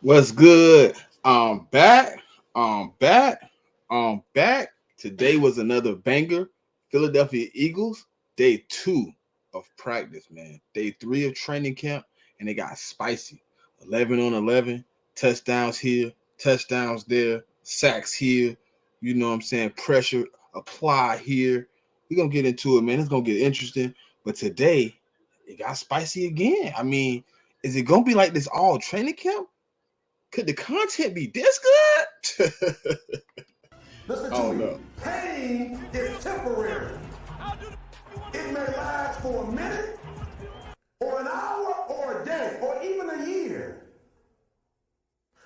What's good? I'm back. I'm back. I'm back. Today was another banger. Philadelphia Eagles, day 2 of practice, man. Day 3 of training camp, and it got spicy. 11 on 11, touchdowns here, touchdowns there, sacks here. You know what I'm saying? Pressure apply here. We're going to get into it, man. It's going to get interesting. But today, it got spicy again. I mean, is it going to be like this all training camp? Could the content be this good? Listen to Oh me. no. Pain is temporary. It may last for a minute, or an hour, or a day, or even a year.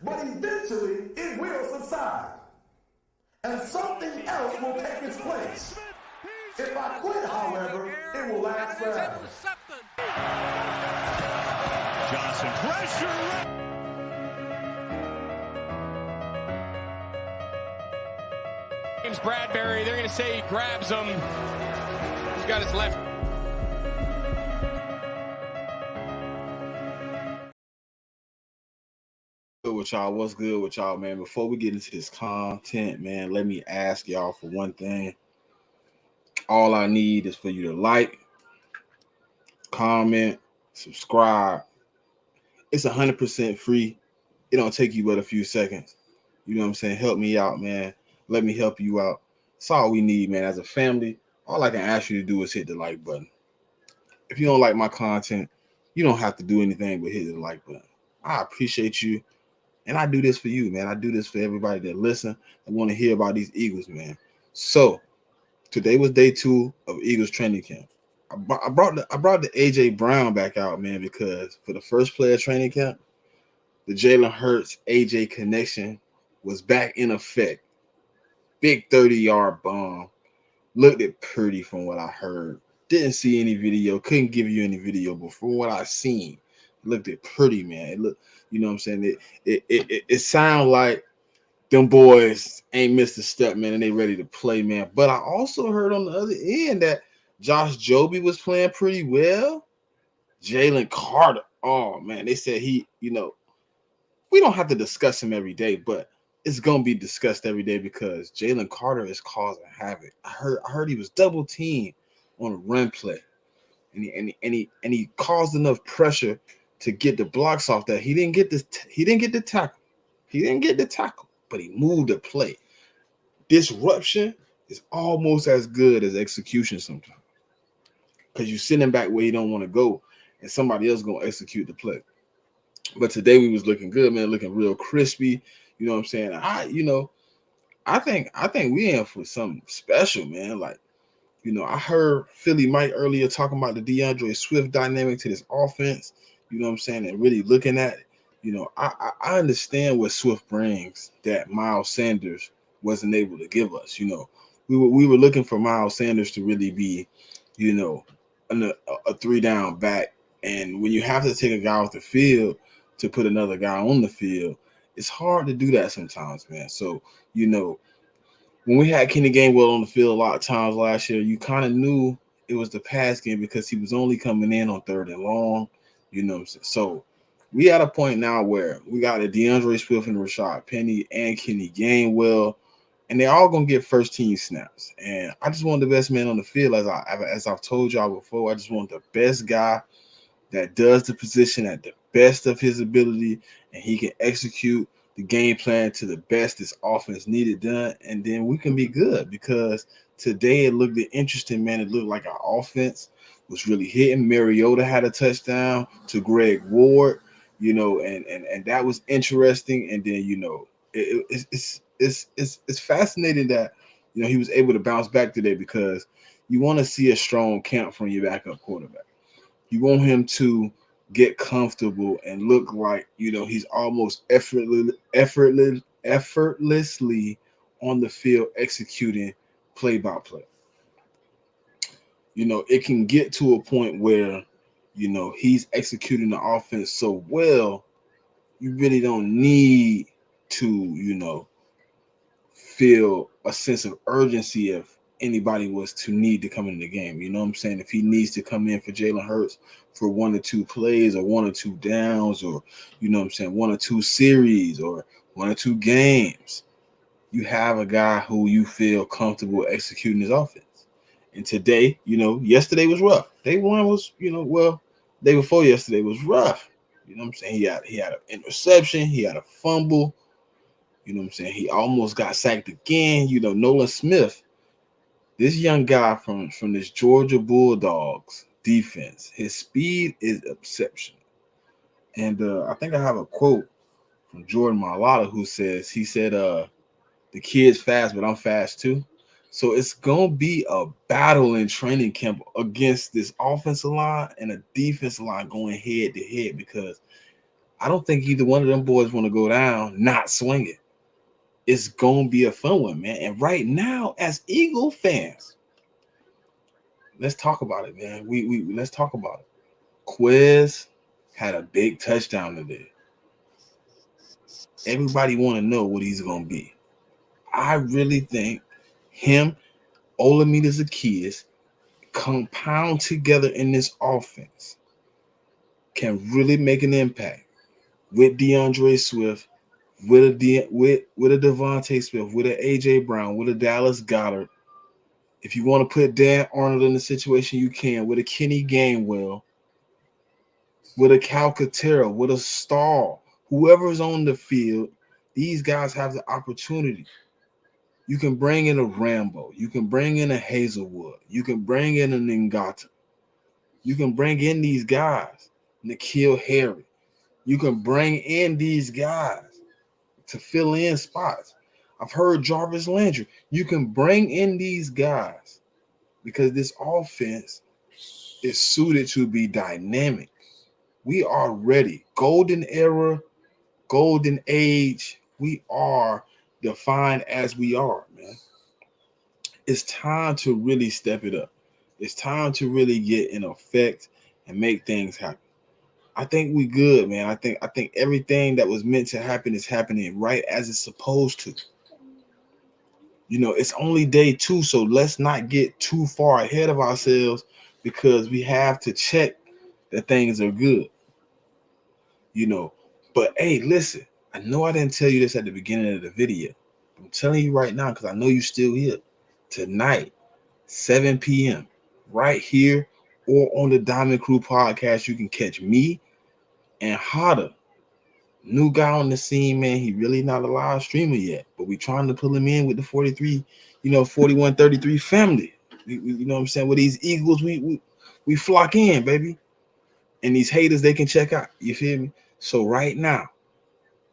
But eventually, it will subside. And something else will take its place. If I quit, however, it will last forever. Johnson pressure. James Bradbury, they're going to say he grabs him. He's got his left. Good with y'all. What's good with y'all, man? Before we get into this content, man, let me ask y'all for one thing. All I need is for you to like, comment, subscribe. It's 100% free. It don't take you but a few seconds. You know what I'm saying? Help me out, man. Let me help you out. That's all we need, man. As a family, all I can ask you to do is hit the like button. If you don't like my content, you don't have to do anything but hit the like button. I appreciate you. And I do this for you, man. I do this for everybody that listen and want to hear about these Eagles, man. So today was day 2 of Eagles training camp. I brought the AJ Brown back out, man, because for the first play of training camp, the Jalen Hurts AJ connection was back in effect. Big 30-yard bomb. Looked it pretty from what I heard. Didn't see any video. Couldn't give you any video, but from what I seen, it looked it pretty, man. It looked, you know what I'm saying? It sound like them boys ain't missed a step, man, and they ready to play, man. But I also heard on the other end that Josh Joby was playing pretty well. Jalen Carter, oh man, they said he, we don't have to discuss him every day, but it's gonna be discussed every day because Jalen Carter is causing havoc. I heard he was double teamed on a run play, and he caused enough pressure to get the blocks off that he didn't get the tackle. He didn't get the tackle, but he moved the play. Disruption is almost as good as execution sometimes because you're sitting back where you don't want to go, and somebody else gonna execute the play. But today we was looking good, man, looking real crispy. You know what I'm saying? I think we in for something special, man. Like, I heard Philly Mike earlier talking about the DeAndre Swift dynamic to this offense. You know what I'm saying? And really looking at it. I understand what Swift brings that Miles Sanders wasn't able to give us. We were looking for Miles Sanders to really be, a 3-down back. And when you have to take a guy off the field to put another guy on the field, it's hard to do that sometimes, man. So, when we had Kenny Gainwell on the field a lot of times last year, you kind of knew it was the pass game because he was only coming in on 3rd and long. You know what I'm saying? So we at a point now where we got a DeAndre Swift and Rashad Penny and Kenny Gainwell, and they're all gonna get first team snaps. And I just want the best man on the field, as I've told y'all before. I just want the best guy that does the position at the best of his ability, and he can execute the game plan to the best this offense needed done, and then we can be good. Because today it looked interesting, man. It looked like our offense was really hitting. Mariota had a touchdown to Greg Ward, and that was interesting. And then it's fascinating that he was able to bounce back today because you want to see a strong camp from your backup quarterback. You want him to get comfortable and look like, he's almost effortlessly on the field executing play by play. It can get to a point where, he's executing the offense so well, you really don't need to, feel a sense of urgency of anybody was to need to come in the game. You know what I'm saying? If he needs to come in for Jalen Hurts for 1 or 2 plays or 1 or 2 downs or, you know what I'm saying, 1 or 2 series or 1 or 2 games, you have a guy who you feel comfortable executing his offense. And today, yesterday was rough. Day one was, day before yesterday was rough. You know what I'm saying? He had an interception. He had a fumble. You know what I'm saying? He almost got sacked again. Nolan Smith, this young guy from this Georgia BullDawgs defense, his speed is exceptional. And I think I have a quote from Jordan Mailata who said, the kid's fast, but I'm fast too. So it's going to be a battle in training camp against this offensive line and a defensive line going head to head, because I don't think either one of them boys want to go down not swinging. It's going to be a fun one, man. And right now, as Eagle fans, let's talk about it, man. Let's talk about it. Quez had a big touchdown today. Everybody want to know what he's going to be. I really think him, Olamide Zaccheaus, compound together in this offense can really make an impact with DeAndre Swift, with a Devontae Smith, with an AJ Brown, with a Dallas Goedert. If you want to put Dan Arnold in the situation, you can, with a Kenny Gainwell, with a Calcaterra, with a Stall, whoever's on the field, these guys have the opportunity. You can bring in a Rambo. You can bring in a Hazelwood. You can bring in a Ngata. You can bring in these guys, N'Keal Harry. You can bring in these guys to fill in spots. I've heard Jarvis Landry. You can bring in these guys because this offense is suited to be dynamic. We are ready. Golden era, golden age. We are defined as we are, man. It's time to really step it up. It's time to really get in effect and make things happen. I think we good, man. I think everything that was meant to happen is happening right as it's supposed to. It's only day 2, so let's not get too far ahead of ourselves because we have to check that things are good. But hey, listen, I know I didn't tell you this at the beginning of the video. I'm telling you right now because I know you're still here. Tonight, 7 p.m., right here or on the Diamond Crew podcast, you can catch me and Hada. New guy on the scene, man. He really not a live streamer yet, but we trying to pull him in with the 41-33 family. You know what I'm saying? With these Eagles, we flock in, baby. And these haters, they can check out. You feel me? So right now,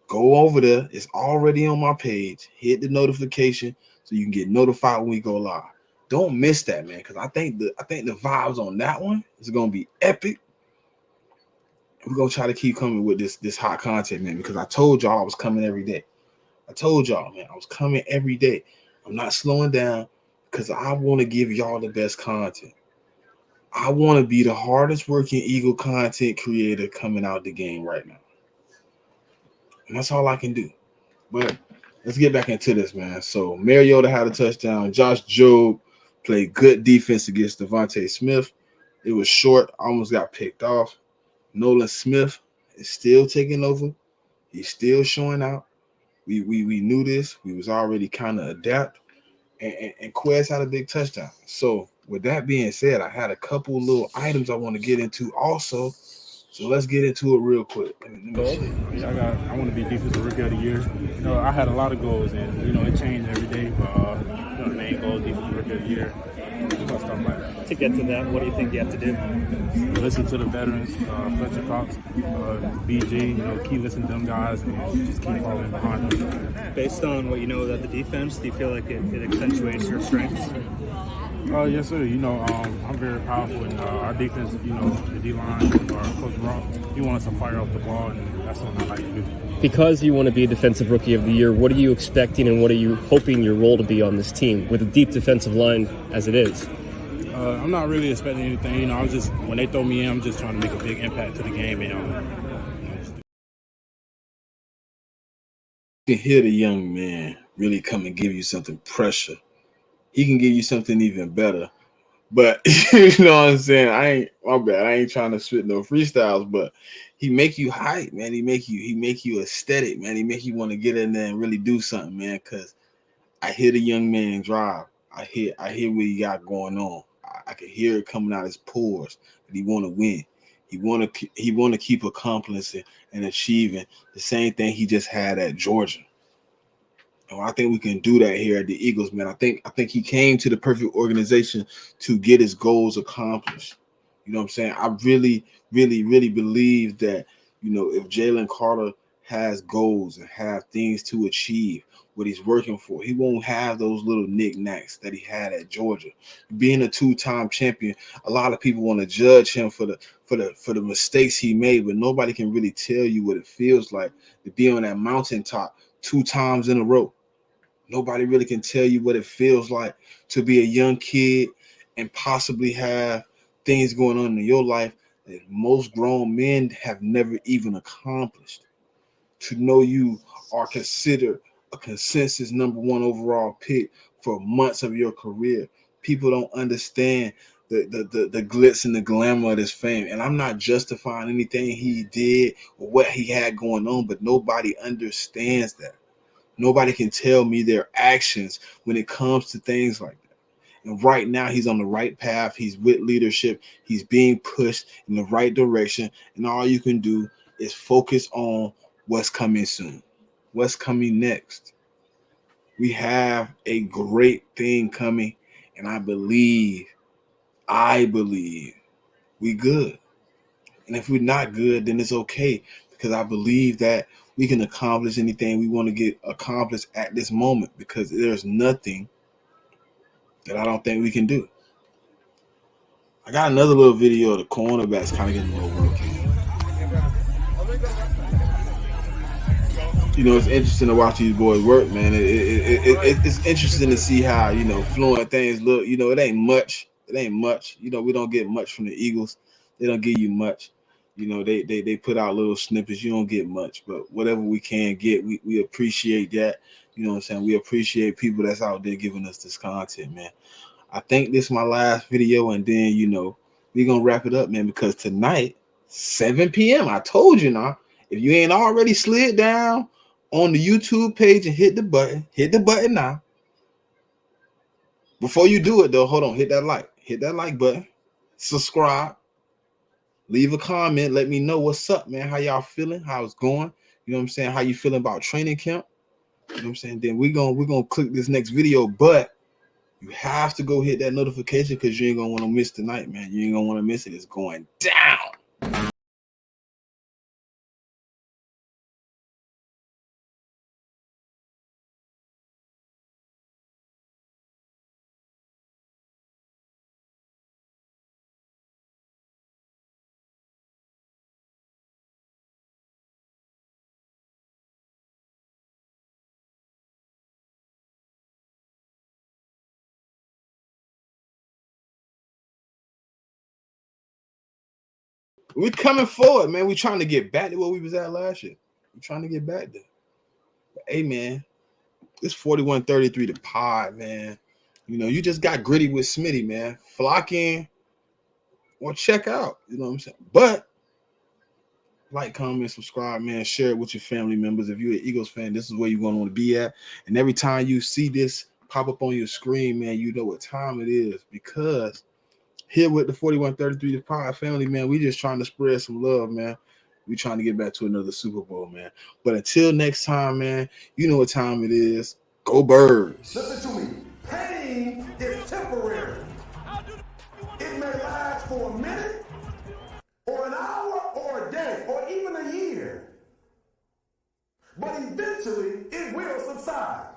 go over there. It's already on my page. Hit the notification so you can get notified when we go live. Don't miss that, man, because I think the vibes on that one is gonna be epic. We're gonna try to keep coming with this hot content, man, because I told y'all I was coming every day. I told y'all, man, I was coming every day. I'm not slowing down because I want to give y'all the best content. I want to be the hardest working Eagle content creator coming out the game right now. And that's all I can do. But let's get back into this, man. So Mariota had a touchdown. Josh Jobe played good defense against Devontae Smith. It was short, almost got picked off. Nolan Smith is still taking over. He's still showing out. We knew this. We was already kind of adapt. And Quez had a big touchdown. So with that being said, I had a couple little items I want to get into also. So let's get into it real quick. I want to be defensive rookie of the year. I had a lot of goals, and it changed every day. But the main goal, defensive rookie of the year. Stuff like that. To get to that, what do you think you have to do? Listen to the veterans, Fletcher Cox, BG. Keep listening to them guys, and just keep following behind them. Based on what you know about the defense, do you feel like it accentuates your strengths? Yes, sir. I'm very powerful, and our defense, the D-line, Coach Rock, he wants us to fire up the ball, and that's what I like to do. Because you want to be a defensive rookie of the year, what are you expecting and what are you hoping your role to be on this team with a deep defensive line as it is? I'm not really expecting anything. I'm just, when they throw me in, I'm just trying to make a big impact to the game. You can hear the young man really come and give you something pressure he can give you something even better. But you know what I'm saying? My bad. I ain't trying to spit no freestyles, but he make you hype, man. He make you aesthetic, man. He make you want to get in there and really do something, man. Cause I hear the young man drive. I hear what he got going on. I can hear it coming out his pores that he want to win. He want to keep accomplishing and achieving the same thing he just had at Georgia. And I think we can do that here at the Eagles, man. I think he came to the perfect organization to get his goals accomplished. You know what I'm saying? I really, really, really believe that, you know, if Jalen Carter has goals and have things to achieve, what he's working for, he won't have those little knickknacks that he had at Georgia. Being a two-time champion, a lot of people want to judge him for the mistakes he made, but nobody can really tell you what it feels like to be on that mountaintop 2 times in a row. Nobody really can tell you what it feels like to be a young kid and possibly have things going on in your life that most grown men have never even accomplished. To know you are considered a consensus #1 overall pick for months of your career. People don't understand the glitz and the glamour of this fame. And I'm not justifying anything he did or what he had going on, but nobody understands that. Nobody can tell me their actions when it comes to things like that. And right now, he's on the right path. He's with leadership. He's being pushed in the right direction. And all you can do is focus on what's coming soon, what's coming next. We have a great thing coming, and I believe we good. And if we're not good, then it's okay, because I believe that we can accomplish anything we want to get accomplished at this moment, because there's nothing that I don't think we can do. I got another little video of the cornerbacks kind of getting a little work in. You know, it's interesting to watch these boys work, man. It's interesting to see how, you know, fluent things look. You know, it ain't much. You know, we don't get much from the Eagles. They don't give you much. You know, they put out little snippets. You don't get much, but whatever we can get, we appreciate that. You know what I'm saying? We appreciate people that's out there giving us this content, man. I think this is my last video, and then, you know, we're going to wrap it up, man, because tonight, 7 p.m., I told you now, if you ain't already slid down on the YouTube page and hit the button now. Before you do it, though, hold on, hit that like button, subscribe, leave a comment, let me know what's up, man, how y'all feeling, how it's going, you know what I'm saying, how you feeling about training camp, you know what I'm saying. Then we're gonna click this next video, but you have to go hit that notification, because you ain't gonna want to miss tonight, man. You ain't gonna want to miss it. It's going down. We're coming forward, man. We're trying to get back to where we was at last year. We're trying to get back there. But, hey, man, it's 41-33 the pod, man. You know, you just got gritty with Smitty, man. Flock in or check out. You know what I'm saying? But like, comment, subscribe, man. Share it with your family members. If you're an Eagles fan, this is where you're going to want to be at. And every time you see this pop up on your screen, man, you know what time it is, because here with the 41-33 the pod family, man, we just trying to spread some love, man. We trying to get back to another Super Bowl, man. But until next time, man, you know what time it is. Go Birds. Listen to me. Pain is temporary. It may last for a minute, or an hour, or a day, or even a year. But eventually, it will subside.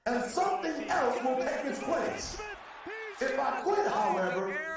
And something else will take its place. If I quit, however, it will